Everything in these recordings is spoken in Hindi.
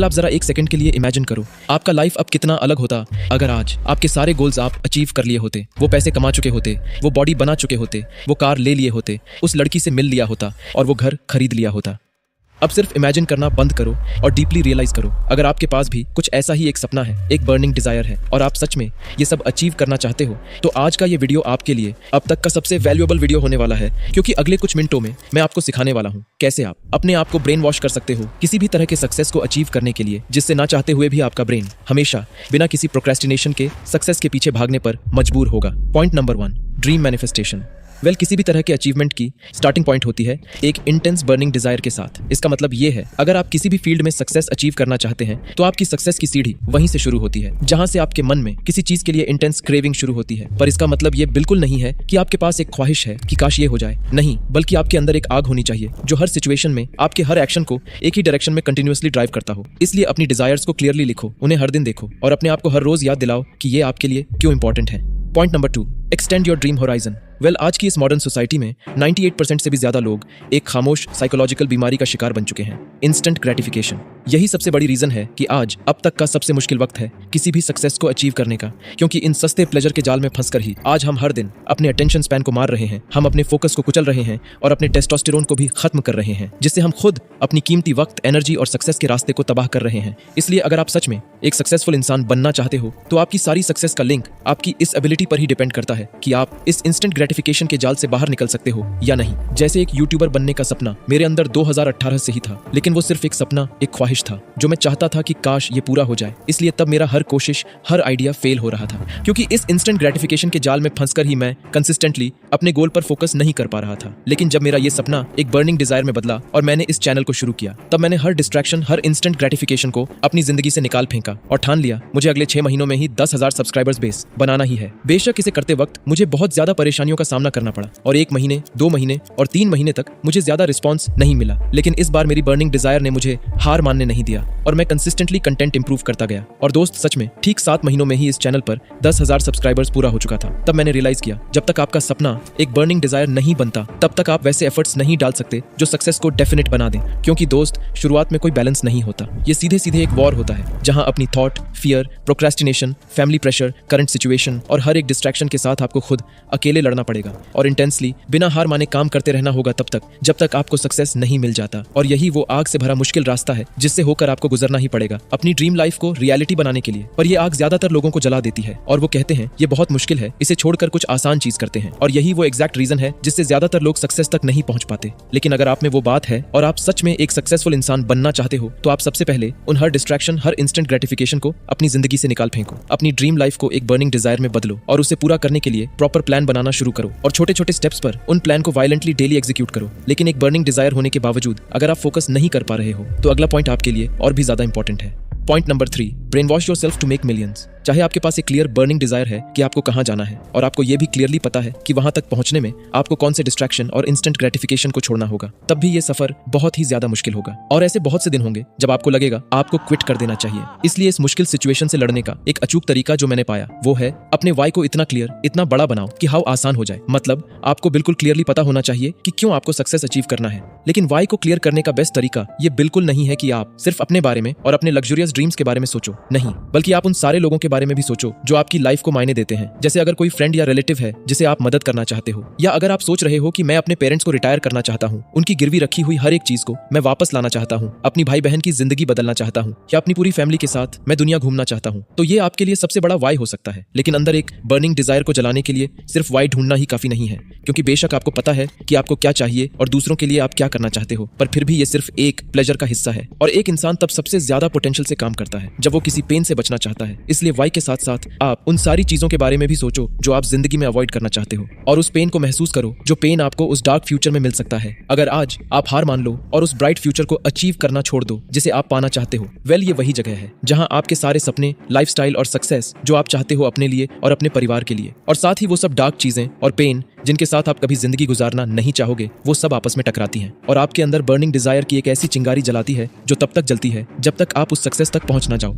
आप जरा एक सेकंड के लिए इमेजिन करो, आपका लाइफ अब कितना अलग होता अगर आज आपके सारे गोल्स आप अचीव कर लिए होते, वो पैसे कमा चुके होते, वो बॉडी बना चुके होते, वो कार ले लिए होते, उस लड़की से मिल लिया होता और वो घर खरीद लिया होता। अब सिर्फ इमेजिन करना बंद करो और डीपली रियलाइज करो, अगर आपके पास भी कुछ ऐसा ही एक सपना है, एक बर्निंग डिजायर है और आप सच में ये सब अचीव करना चाहते हो, तो आज का ये वीडियो आपके लिए अब तक का सबसे वैल्यूएबल वीडियो होने वाला है, क्योंकि अगले कुछ मिनटों में मैं आपको सिखाने वाला हूँ कैसे आप अपने आप को ब्रेन वॉश कर सकते हो किसी भी तरह के सक्सेस को अचीव करने के लिए, जिससे ना चाहते हुए भी आपका ब्रेन हमेशा बिना किसी प्रोक्रेस्टिनेशन के सक्सेस के पीछे भागने पर मजबूर होगा। Point number 1, dream manifestation. किसी भी तरह के अचीवमेंट की स्टार्टिंग पॉइंट होती है एक इंटेंस बर्निंग डिजायर के साथ। इसका मतलब ये है, अगर आप किसी भी फील्ड में सक्सेस अचीव करना चाहते हैं तो आपकी सक्सेस की सीढ़ी वहीं से शुरू होती है, जहां से आपके मन में किसी चीज के लिए इंटेंस क्रेविंग शुरू होती है। पर इसका मतलब ये बिल्कुल नहीं है कि आपके पास एक ख्वाहिश है कि काश ये हो जाए, नहीं, बल्कि आपके अंदर एक आग होनी चाहिए जो हर सिचुएशन में आपके हर एक्शन को एक ही डायरेक्शन में कंटिन्यूअसली ड्राइव करता हो। इसलिए अपनी डिजायर्स को क्लियरली लिखो, उन्हें हर दिन देखो और अपने आप को हर रोज याद दिलाओ कि ये आपके लिए क्यों इंपॉर्टेंट है। Point number 2, extend your dream horizon. आज की इस मॉडर्न सोसाइटी में 98% से भी ज्यादा लोग एक खामोश साइकोलॉजिकल बीमारी का शिकार बन चुके हैं, इंस्टेंट ग्रेटिफिकेशन। यही सबसे बड़ी रीजन है कि आज अब तक का सबसे मुश्किल वक्त है किसी भी सक्सेस को अचीव करने का, क्योंकि इन सस्ते प्लेजर के जाल में फंसकर ही आज हम हर दिन अपने अटेंशन स्पैन को मार रहे हैं, हम अपने फोकस को कुचल रहे हैं और अपने टेस्टोस्टेरोन को भी खत्म कर रहे हैं, जिससे हम खुद अपनी कीमती वक्त, एनर्जी और सक्सेस के रास्ते को तबाह कर रहे हैं। इसलिए अगर आप सच में एक सक्सेसफुल इंसान बनना चाहते हो तो आपकी सारी सक्सेस का लिंक आपकी इस एबिलिटी पर ही डिपेंड करता है कि आप इस इंस्टेंट ग्रेटिफिकेशन के जाल से बाहर निकल सकते हो या नहीं। जैसे एक यूट्यूबर बनने का सपना मेरे अंदर 2018 से ही था, लेकिन वो सिर्फ एक सपना, एक ख्वाहिश था जो मैं चाहता था कि काश ये पूरा हो जाए। इसलिए तब मेरा हर कोशिश, हर आइडिया फेल हो रहा था, क्योंकि इस इंस्टेंट ग्रेटिफिकेशन के जाल में फंसकर ही मैं कंसिस्टेंटली अपने गोल पर फोकस नहीं कर पा रहा था। लेकिन जब मेरा ये सपना एक बर्निंग डिजायर में बदला और मैंने इस चैनल को शुरू किया, तब मैंने हर डिस्ट्रैक्शन, हर इंस्टेंट ग्रेटिफिकेशन को अपनी जिंदगी से निकाल फेंका और ठान लिया मुझे अगले 6 महीनों में ही 10,000 सब्सक्राइबर्स बेस बनाना ही है। बेशक इसे करते वक्त मुझे बहुत ज्यादा परेशानियों का सामना करना पड़ा और 1 महीने, 2 महीने और 3 महीने तक मुझे ज्यादा रिस्पॉन्स नहीं मिला, लेकिन इस बार मेरी बर्निंग डिजायर ने मुझे हार मानने नहीं दिया और मैं कंसिस्टेंटली कंटेंट इंप्रूव करता गया। और दोस्त, सच में ठीक 7 महीनों में ही इस चैनल पर 10,000 सब्सक्राइबर्स पूरा हो चुका था। तब मैंने रियलाइज किया, जब तक आपका सपना एक बर्निंग डिजायर नहीं बनता तब तक आप वैसे एफर्ट्स नहीं डाल सकते जो सक्सेस को डेफिनेट बना दें, क्योंकि दोस्त, शुरुआत में कोई बैलेंस नहीं होता। ये सीधे सीधे एक वॉर होता है जहां अपनी thought, fear, procrastination, family pressure, current situation और हर एक डिस्ट्रैक्शन के साथ आपको खुद अकेले लड़ना पड़ेगा और इंटेंसली बिना हार माने काम करते रहना होगा तब तक जब तक आपको सक्सेस नहीं मिल जाता। और यही वो आग से भरा मुश्किल रास्ता है जिससे होकर आपको गुजरना ही पड़ेगा अपनी ड्रीम लाइफ को रियलिटी बनाने के लिए। पर ये आग ज्यादातर लोगों को जला देती है और वो कहते हैं ये बहुत मुश्किल है, इसे छोड़कर कुछ आसान चीज करते हैं। और यही वो एग्जैक्ट रीजन है जिससे ज्यादातर लोग सक्सेस तक नहीं पहुंच पाते। लेकिन अगर आप में वो बात है और आप सच में एक सक्सेसफुल इंसान बनना चाहते हो तो आप सबसे पहले उन हर डिस्ट्रैक्शन, हर इंस्टेंट ग्रेटिफिकेशन को अपनी जिंदगी से निकाल फेंको, अपनी ड्रीम लाइफ को एक बर्निंग डिजायर में बदलो और उसे पूरा करने के लिए प्रॉपर प्लान बनाना शुरू करो और छोटे छोटे स्टेप्स पर उन प्लान को वायलेंटली डेली एग्जीक्यूट करो। लेकिन एक बर्निंग डिजायर होने के बावजूद अगर आप फोकस नहीं कर पा रहे हो तो अगला पॉइंट आपके लिए और भी ज्यादा इंपॉर्टेंट है। Point number 3, brainwash yourself to make millions. चाहे आपके पास एक क्लियर बर्निंग डिजायर है कि आपको कहां जाना है और आपको यह भी क्लियरली पता है कि वहां तक पहुंचने में आपको कौन से डिस्ट्रैक्शन और इंस्टेंट ग्रेटिफिकेशन को छोड़ना होगा, तब भी ये सफर बहुत ही ज्यादा मुश्किल होगा। और ऐसे बहुत से दिन होंगे जब आपको लगेगा आपको क्विट कर देना चाहिए। इसलिए इस मुश्किल सिचुएशन से लड़ने का एक अचूक तरीका जो मैंने पाया वो है अपने वाई को इतना क्लियर, इतना बड़ा बनाओ कि हाउ आसान हो जाए। मतलब आपको बिल्कुल क्लियरली पता होना चाहिए कि क्यों आपको सक्सेस अचीव करना है। लेकिन वाई को क्लियर करने का बेस्ट तरीका ये बिल्कुल नहीं है कि आप सिर्फ अपने बारे में और अपने लग्जरियस ड्रीम्स के बारे में सोचो, नहीं, बल्कि आप उन सारे लोगों के बारे में भी सोचो जो आपकी लाइफ को मायने देते हैं। जैसे अगर कोई फ्रेंड या रिलेटिव है जिसे आप मदद करना चाहते हो, या अगर आप सोच रहे हो कि मैं अपने पेरेंट्स को रिटायर करना चाहता हूँ, उनकी गिरवी रखी हुई हर एक चीज को मैं वापस लाना चाहता हूँ, अपनी भाई बहन की जिंदगी बदलना चाहता हूँ, या अपनी पूरी फैमिली के साथ मैं दुनिया घूमना चाहता हूँ, तो ये आपके लिए सबसे बड़ा वाई हो सकता है। लेकिन अंदर एक बर्निंग डिजायर को जलाने के लिए सिर्फ वाई ढूंढना ही काफी नहीं है, क्योंकि बेशक आपको पता है कि आपको क्या चाहिए और दूसरों के लिए आप क्या करना चाहते हो, पर फिर भी ये सिर्फ एक प्लेजर का हिस्सा है। और एक इंसान तब सबसे ज्यादा पोटेंशियल से काम करता है जब वो किसी पेन से बचना चाहता है। इसलिए वाई के साथ साथ आप उन सारी चीजों के बारे में भी सोचो जो आप जिंदगी में अवॉइड करना चाहते हो, और उस पेन को महसूस करो जो पेन आपको उस डार्क फ्यूचर में मिल सकता है अगर आज आप हार मान लो और उस ब्राइट फ्यूचर को अचीव करना छोड़ दो जिसे आप पाना चाहते हो। ये वही जगह है जहां आपके सारे सपने, लाइफस्टाइल और सक्सेस जो आप चाहते हो अपने लिए और अपने परिवार के लिए, और साथ ही वो सब डार्क चीजें और पेन जिनके साथ आप कभी जिंदगी गुजारना नहीं चाहोगे, वो सब आपस में टकराती हैं और आपके अंदर बर्निंग डिजायर की एक ऐसी चिंगारी जलाती है जो तब तक जलती है जब तक आप उस सक्सेस तक पहुंच ना जाओ।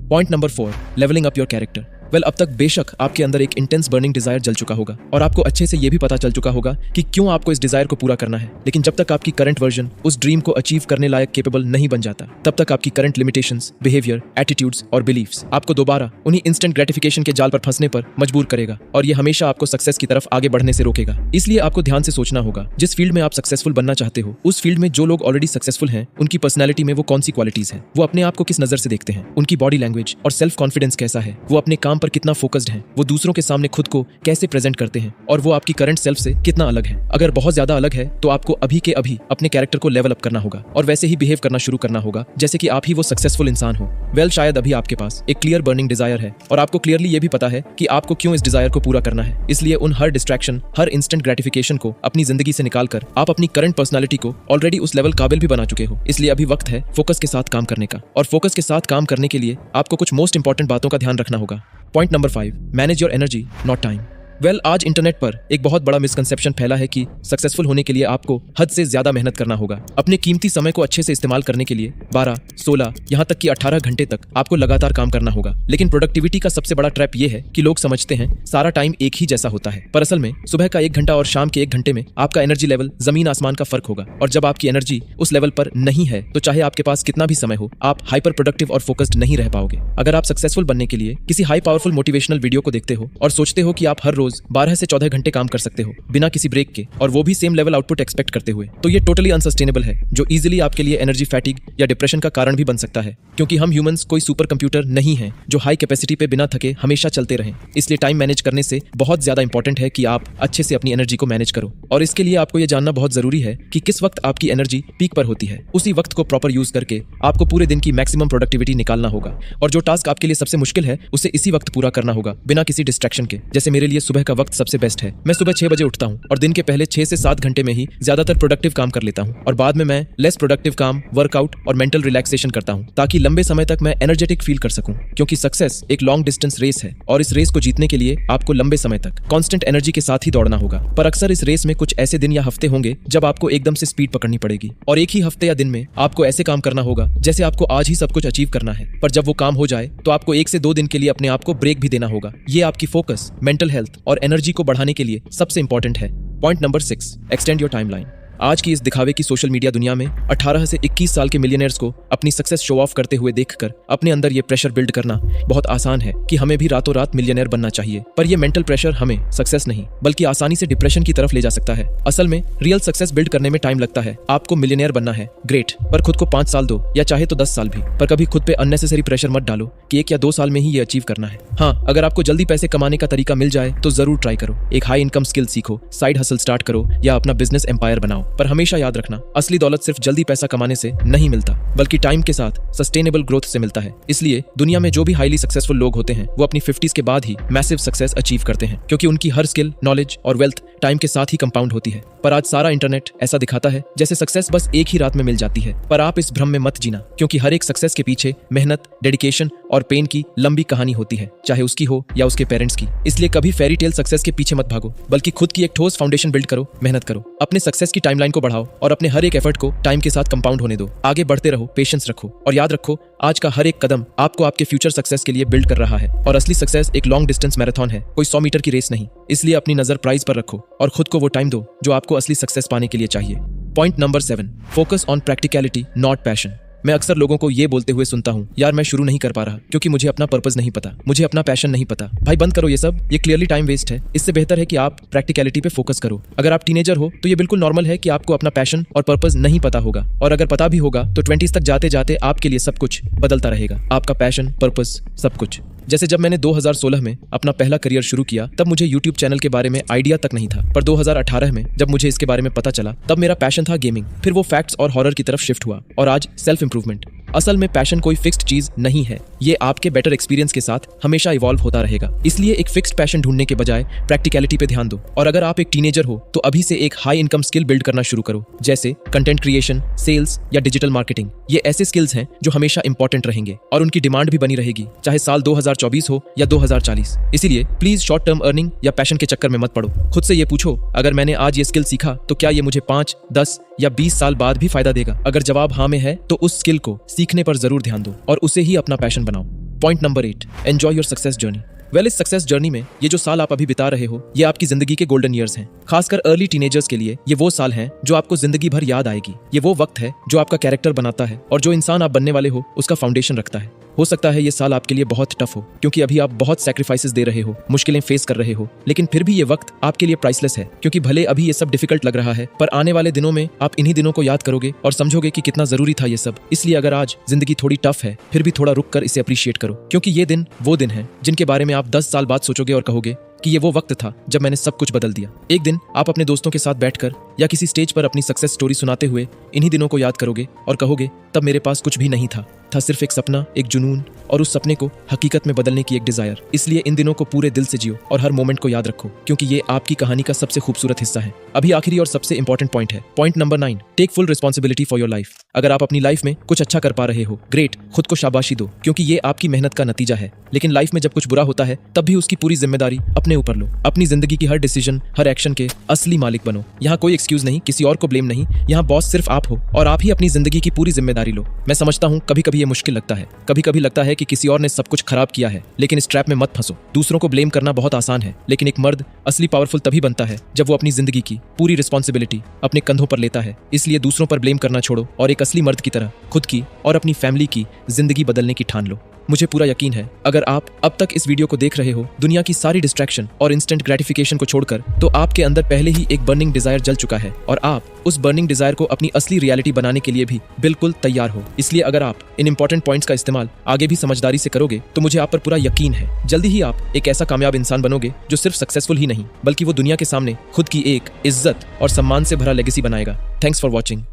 Point number 4, levelling up your character. Well, अब तक बेशक आपके अंदर एक इंटेंस बर्निंग डिजायर जल चुका होगा और आपको अच्छे से ये भी पता चल चुका होगा कि क्यों आपको इस डिजायर को पूरा करना है, लेकिन जब तक आपकी करंट वर्जन उस ड्रीम को अचीव करने लायक केपेबल नहीं बन जाता, तब तक आपकी करंट लिमिटेशंस, बिहेवियर, एटीट्यूड्स और बिलीफ्स आपको दोबारा उन्हीं इंस्टेंट ग्रेटिफिकेशन के जाल पर फंसने पर मजबूर करेगा और ये हमेशा आपको सक्सेस की तरफ आगे बढ़ने से रोकेगा। इसलिए आपको ध्यान से सोचना होगा, जिस फील्ड में आप सक्सेसफुल बनना चाहते हो, उस फील्ड में जो लोग ऑलरेडी सक्सेसफुल हैं, उनकी पर्सनैलिटी में वो कौन सी क्वालिटीज हैं, वो अपने आप को किस नजर से देखते हैं, उनकी बॉडी लैंग्वेज और सेल्फ कॉन्फिडेंस कैसा है, वो अपने काम पर कितना फोकस्ड हैं, वो दूसरों के सामने खुद को कैसे प्रेजेंट करते हैं और वो आपकी करंट सेल्फ से कितना अलग है। अगर बहुत ज्यादा अलग है तो आपको अभी के अभी अपने कैरेक्टर को लेवल अप करना होगा और वैसे ही बिहेव करना शुरू करना होगा जैसे कि आप ही वो सक्सेसफुल इंसान हो। वेल, शायद अभी आपके पास एक क्लियर बर्निंग डिजायर है और आपको क्लियरली ये भी पता है कि आपको क्यों इस डिजायर को पूरा करना है। इसलिए उन हर डिस्ट्रैक्शन, हर इंस्टेंट ग्रेटिफिकेशन को अपनी जिंदगी से निकालकर आप अपनी करंट पर्सनालिटी को ऑलरेडी उस लेवल काबिल भी बना चुके हो। इसलिए अभी वक्त है फोकस के साथ काम करने का, और फोकस के साथ काम करने के लिए आपको कुछ मोस्ट इंपॉर्टेंट बातों का ध्यान रखना होगा। Point number 5, manage your energy not time. Well, आज इंटरनेट पर एक बहुत बड़ा मिसकंसेप्शन फैला है कि सक्सेसफुल होने के लिए आपको हद से ज्यादा मेहनत करना होगा। अपने कीमती समय को अच्छे से इस्तेमाल करने के लिए 12, 16 यहाँ तक कि 18 घंटे तक आपको लगातार काम करना होगा। लेकिन प्रोडक्टिविटी का सबसे बड़ा ट्रैप ये है कि लोग समझते हैं सारा टाइम एक ही जैसा होता है, पर असल में सुबह का 1 घंटा और शाम के 1 घंटे में आपका एनर्जी लेवल जमीन आसमान का फर्क होगा। और जब आपकी एनर्जी उस लेवल पर नहीं है तो चाहे आपके पास कितना भी समय हो, आप हाइपर प्रोडक्टिव और फोकस्ड नहीं रह पाओगे। अगर आप सक्सेसफुल बनने के लिए किसी हाई पावरफुल मोटिवेशनल वीडियो को देखते हो और सोचते हो कि आप हर रोज 12 से 14 घंटे काम कर सकते हो बिना किसी ब्रेक के, और वो भी सेम लेवल आउटपुट एक्सपेक्ट करते हुए, तो ये टोटली अनसस्टेनेबल है, जो इजीली आपके लिए एनर्जी फैटिग या डिप्रेशन का कारण भी बन सकता है। क्योंकि हम ह्यूमंस कोई सुपर कंप्यूटर नहीं है जो हाई कैपेसिटी पे बिना थके हमेशा चलते रहें। इसलिए टाइम मैनेज करने से बहुत ज्यादा इंपॉर्टेंट है कि आप अच्छे से अपनी एनर्जी को मैनेज करो, और इसके लिए आपको ये जानना बहुत जरूरी है कि किस वक्त आपकी एनर्जी पीक पर होती है। उसी वक्त को प्रॉपर यूज करके आपको पूरे दिन की मैक्सिमम प्रोडक्टिविटी निकालना होगा, और जो टास्क आपके लिए सबसे मुश्किल है उसे इसी वक्त पूरा करना होगा बिना किसी डिस्ट्रैक्शन के। जैसे मेरे लिए सुबह का वक्त सबसे बेस्ट है। मैं सुबह 6 बजे उठता हूँ और दिन के पहले 6 से 7 घंटे में ही ज्यादातर प्रोडक्टिव काम कर लेता हूँ, और बाद में मैं लेस प्रोडक्टिव काम, वर्कआउट और मेंटल रिलैक्सेशन करता हूँ, ताकि लंबे समय तक मैं एनर्जेटिक फील कर सकूं। क्योंकि सक्सेस एक लॉन्ग डिस्टेंस रेस है और इस रेस को जीतने के लिए आपको लंबे समय तक कांस्टेंट एनर्जी के साथ ही दौड़ना होगा। पर अक्सर इस रेस में कुछ ऐसे दिन या हफ्ते होंगे जब आपको एकदम से स्पीड पकड़नी पड़ेगी, और एक ही हफ्ते या दिन में आपको ऐसे काम करना होगा जैसे आपको आज ही सब कुछ अचीव करना है। पर जब वो काम हो जाए तो आपको 1 से 2 दिन के लिए अपने आप को ब्रेक भी देना होगा। ये आपकी फोकस, मेंटल हेल्थ और एनर्जी को बढ़ाने के लिए सबसे इंपॉर्टेंट है। Point number 6, extend your timeline. आज की इस दिखावे की सोशल मीडिया दुनिया में 18 से 21 साल के मिलियनेयर्स को अपनी सक्सेस शो ऑफ करते हुए देखकर अपने अंदर ये प्रेशर बिल्ड करना बहुत आसान है कि हमें भी रातों रात मिलियनेयर बनना चाहिए। पर ये मेंटल प्रेशर हमें सक्सेस नहीं बल्कि आसानी से डिप्रेशन की तरफ ले जा सकता है। असल में रियल सक्सेस बिल्ड करने में टाइम लगता है। आपको मिलियनेयर बनना है, ग्रेट, पर खुद को 5 साल दो या चाहे तो 10 साल भी, पर कभी खुद पे अननेसेसरी प्रेशर मत डालो कि 1 या 2 साल में ही ये अचीव करना है। हाँ, अगर आपको जल्दी पैसे कमाने का तरीका मिल जाए तो जरूर ट्राई करो। एक हाई इनकम स्किल सीखो, साइड हसल स्टार्ट करो या अपना बिजनेस एम्पायर बनाओ। पर हमेशा याद रखना, असली दौलत सिर्फ जल्दी पैसा कमाने से नहीं मिलता बल्कि टाइम के साथ सस्टेनेबल ग्रोथ से मिलता है। इसलिए दुनिया में जो भी हाईली सक्सेसफुल लोग होते हैं वो अपनी 50s के बाद ही मैसिव सक्सेस अचीव करते हैं, क्योंकि उनकी हर स्किल, नॉलेज और वेल्थ टाइम के साथ ही कंपाउंड होती है। पर आज सारा इंटरनेट ऐसा दिखाता है जैसे सक्सेस बस एक ही रात में मिल जाती है। पर आप इस भ्रम में मत जीना, क्योंकि हर एक सक्सेस के पीछे मेहनत, डेडिकेशन और पेन की लंबी कहानी होती है, चाहे उसकी हो या उसके पेरेंट्स की। इसलिए कभी फेरी टेल सक्सेस के पीछे मत भागो, बल्कि खुद की एक ठोस फाउंडेशन बिल्ड करो, मेहनत करो, अपने सक्सेस की टाइमलाइन को बढ़ाओ और अपने हर एक एफर्ट को टाइम के साथ कंपाउंड होने दो। आगे बढ़ते रहो, पेशेंस रखो और याद रखो, आज का हर एक कदम आपको आपके फ्यूचर सक्सेस के लिए बिल्ड कर रहा है। और असली सक्सेस एक लॉन्ग डिस्टेंस मैराथन है, कोई 100 मीटर की रेस नहीं। इसलिए अपनी नजर प्राइज पर रखो और खुद को वो टाइम दो जो आपको असली सक्सेस पाने के लिए चाहिए। Point number 7, focus on practicality not passion. मैं अक्सर लोगों को ये बोलते हुए सुनता हूँ, यार मैं शुरू नहीं कर पा रहा क्योंकि मुझे अपना पर्पस नहीं पता, मुझे अपना पैशन नहीं पता। भाई बंद करो ये सब, ये क्लियरली टाइम वेस्ट है। इससे बेहतर है कि आप प्रैक्टिकलिटी पे फोकस करो। अगर आप टीनेजर हो तो ये बिल्कुल नॉर्मल है कि आपको अपना पैशन और पर्पस नहीं पता होगा, और अगर पता भी होगा तो 20s तक जाते जाते आपके लिए सब कुछ बदलता रहेगा, आपका पैशन, पर्पस, सब कुछ। जैसे जब मैंने 2016 में अपना पहला करियर शुरू किया तब मुझे YouTube चैनल के बारे में आइडिया तक नहीं था, पर 2018 में जब मुझे इसके बारे में पता चला तब मेरा पैशन था गेमिंग, फिर वो फैक्ट्स और हॉरर की तरफ शिफ्ट हुआ और आज सेल्फ इंप्रूवमेंट। असल में पैशन कोई फिक्स्ड चीज नहीं है, ये आपके बेटर एक्सपीरियंस के साथ हमेशा इवॉल्व होता रहेगा। इसलिए एक फिक्स्ड पैशन ढूंढने के बजाय प्रैक्टिकलिटी पे ध्यान दो। और अगर आप एक टीनेजर हो तो अभी से एक हाई इनकम स्किल बिल्ड करना शुरू करो, जैसे कंटेंट क्रिएशन, सेल्स या डिजिटल मार्केटिंग। ये ऐसे स्किल्स हैं जो हमेशा इंपॉर्टेंट रहेंगे और उनकी डिमांड भी बनी रहेगी, चाहे साल 2024 हो या 2040। इसीलिए प्लीज शॉर्ट टर्म अर्निंग या पैशन के चक्कर में मत पड़ो। खुद से ये पूछो, अगर मैंने आज ये स्किल सीखा तो क्या ये मुझे 5, 10 या 20 साल बाद भी फायदा देगा? अगर जवाब हाँ में है तो उस स्किल को सीखने पर जरूर ध्यान दो और उसे ही अपना पैशन बनाओ। Point number 8, enjoy your success journey. Well, इस सक्सेस जर्नी में ये जो साल आप अभी बिता रहे हो, ये आपकी जिंदगी के गोल्डन ईयर्स हैं। खासकर अर्ली टीनेजर्स के लिए ये वो साल हैं जो आपको जिंदगी भर याद आएगी। ये वो वक्त है जो आपका कैरेक्टर बनाता है और जो इंसान आप बनने वाले हो उसका फाउंडेशन रखता है। हो सकता है ये साल आपके लिए बहुत टफ हो, क्योंकि अभी आप बहुत सैक्रिफाइसेस दे रहे हो, मुश्किलें फेस कर रहे हो, लेकिन फिर भी ये वक्त आपके लिए प्राइसलेस है, क्योंकि भले अभी ये सब डिफिकल्ट लग रहा है, पर आने वाले दिनों में आप इन्हीं दिनों को याद करोगे और समझोगे कि कितना जरूरी था ये सब। इसलिए अगर आज जिंदगी थोड़ी टफ है, फिर भी थोड़ा रुक कर इसे अप्रिशिएट करो, क्योंकि ये दिन वो दिन है जिनके बारे में आप 10 साल बाद सोचोगे और कहोगे कि ये वो वक्त था जब मैंने सब कुछ बदल दिया। एक दिन आप अपने दोस्तों के साथ बैठकर या किसी स्टेज पर अपनी सक्सेस स्टोरी सुनाते हुए इन्हीं दिनों को याद करोगे और कहोगे, तब मेरे पास कुछ भी नहीं था सिर्फ एक सपना, एक जुनून और उस सपने को हकीकत में बदलने की एक डिजायर। इसलिए इन दिनों को पूरे दिल से जियो और हर मोमेंट को याद रखो, क्योंकि ये आपकी कहानी का सबसे खूबसूरत हिस्सा है। अभी आखिरी और सबसे इंपॉर्टेंट पॉइंट है, point number 9, take full responsibility for your life. अगर आप अपनी लाइफ में कुछ अच्छा कर पा रहे हो, ग्रेट, खुद को शाबाशी दो, क्योंकि ये आपकी मेहनत का नतीजा है। लेकिन लाइफ में जब कुछ बुरा होता है, तब भी उसकी पूरी जिम्मेदारी अपने ऊपर लो। अपनी जिंदगी की हर डिसीजन, हर एक्शन के असली मालिक बनो। यहाँ कोई एक्सक्यूज नहीं, किसी और को ब्लेम नहीं, यहाँ बॉस सिर्फ आप हो और आप ही अपनी जिंदगी की पूरी जिम्मेदारी लो। मैं समझता हूँ कभी कभी ये मुश्किल लगता है, कभी कभी लगता है कि किसी और ने सब कुछ खराब किया है, लेकिन इस ट्रैप में मत फंसो। दूसरों को ब्लेम करना बहुत आसान है, लेकिन एक मर्द असली पावरफुल तभी बनता है जब वो अपनी जिंदगी की पूरी रिस्पॉन्सिबिलिटी अपने कंधों पर लेता है। इसलिए दूसरों पर ब्लेम करना छोड़ो और एक असली मर्द की तरह खुद की और अपनी फैमिली की जिंदगी बदलने की ठान लो। मुझे पूरा यकीन है अगर आप अब तक इस वीडियो को देख रहे हो, दुनिया की सारी डिस्ट्रैक्शन और इंस्टेंट ग्रेटिफिकेशन को छोड़कर, तो आपके अंदर पहले ही एक बर्निंग डिजायर जल चुका है और आप उस बर्निंग डिजायर को अपनी असली रियलिटी बनाने के लिए भी बिल्कुल तैयार हो। इसलिए अगर आप इन इंपॉर्टेंट पॉइंट्स का इस्तेमाल आगे भी समझदारी से करोगे, तो मुझे आप पर पूरा यकीन है जल्दी ही आप एक ऐसा कामयाब इंसान बनोगे जो सिर्फ सक्सेसफुल ही नहीं, बल्कि वो दुनिया के सामने खुद की एक इज्जत और सम्मान से भरा लेगेसी बनाएगा। Thanks for watching.